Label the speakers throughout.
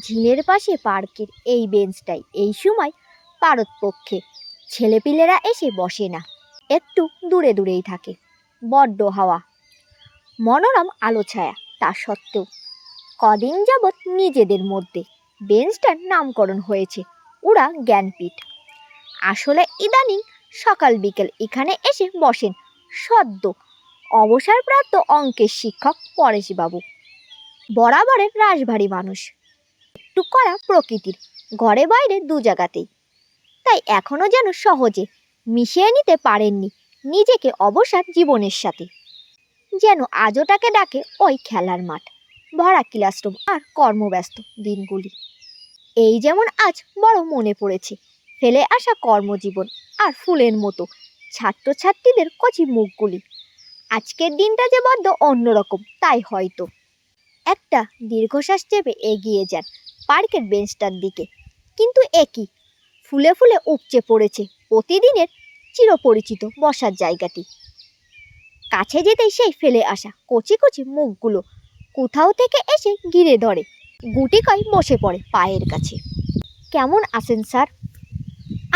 Speaker 1: ঝিলের পাশে পার্কের এই বেঞ্চটাই এই সময় পারতপক্ষে ছেলেপিলেরা এসে বসে না, একটু দূরে দূরেই থাকে। বড্ড হাওয়া, মনোরম আলো ছায়া, তা সত্ত্বেও কদিন যাবৎ নিজেদের মধ্যে বেঞ্চটার নামকরণ হয়েছে ওরা জ্ঞানপীঠ। আসলে ইদানিং সকাল বিকেল এখানে এসে বসেন সদ্য অবসরপ্রাপ্ত অঙ্কের শিক্ষক পরেশবাবু। বরাবরের রাশভারী মানুষ, একটু কড়া প্রকৃতির, ঘরে বাইরে দু জায়গাতেই। তাই এখনো যেন সহজে মিশিয়ে নিতে পারেননি নিজেকে অবসর জীবনের সাথে। যেন আজও তাকে ডাকে ওই খেলার মাঠ, ভরা ক্লাসরুম আর কর্মব্যস্ত দিনগুলি। এই যেমন আজ বড় মনে পড়েছে ফেলে আসা কর্মজীবন আর ফুলের মতো ছাত্রছাত্রীদের কচি মুখগুলি। আজকের দিনটা যে বড্ড অন্যরকম, তাই হয়তো। একটা দীর্ঘশ্বাস চেপে এগিয়ে যান পার্কের বেঞ্চটার দিকে, কিন্তু একই ফুলে ফুলে উপচে পড়েছে প্রতিদিনের চিরপরিচিত বসার জায়গাটি। কাছে যেতেই সেই ফেলে আসা কচি কচি মুখগুলো কোথাও থেকে এসে ঘিরে ধরে, গুটি কয় বসে পড়ে পায়ের কাছে। কেমন আছেন স্যার?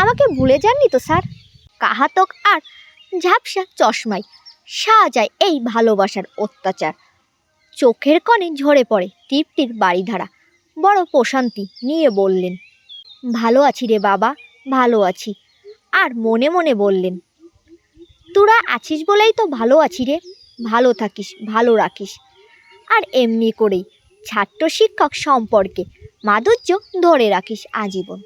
Speaker 1: আমাকে ভুলে যাননি তো স্যার? কাহাতক আর ঝাপসা চশমায় সাজায় এই ভালোবাসার অত্যাচার। চোখের কোণে ঝরে পড়ে তৃপ্তির বাড়িধারা। বড় প্রশান্তি নিয়ে বললেন, ভালো আছি রে বাবা, ভালো আছি। আর মনে মনে বললেন, তোরা আছিস বলেই তো ভালো আছি রে, ভালো থাকিস, ভালো রাখিস। আর এমনি করেই ছাত্র শিক্ষক সম্পর্কে মাধুর্য ধরে রাখিস আজীবন।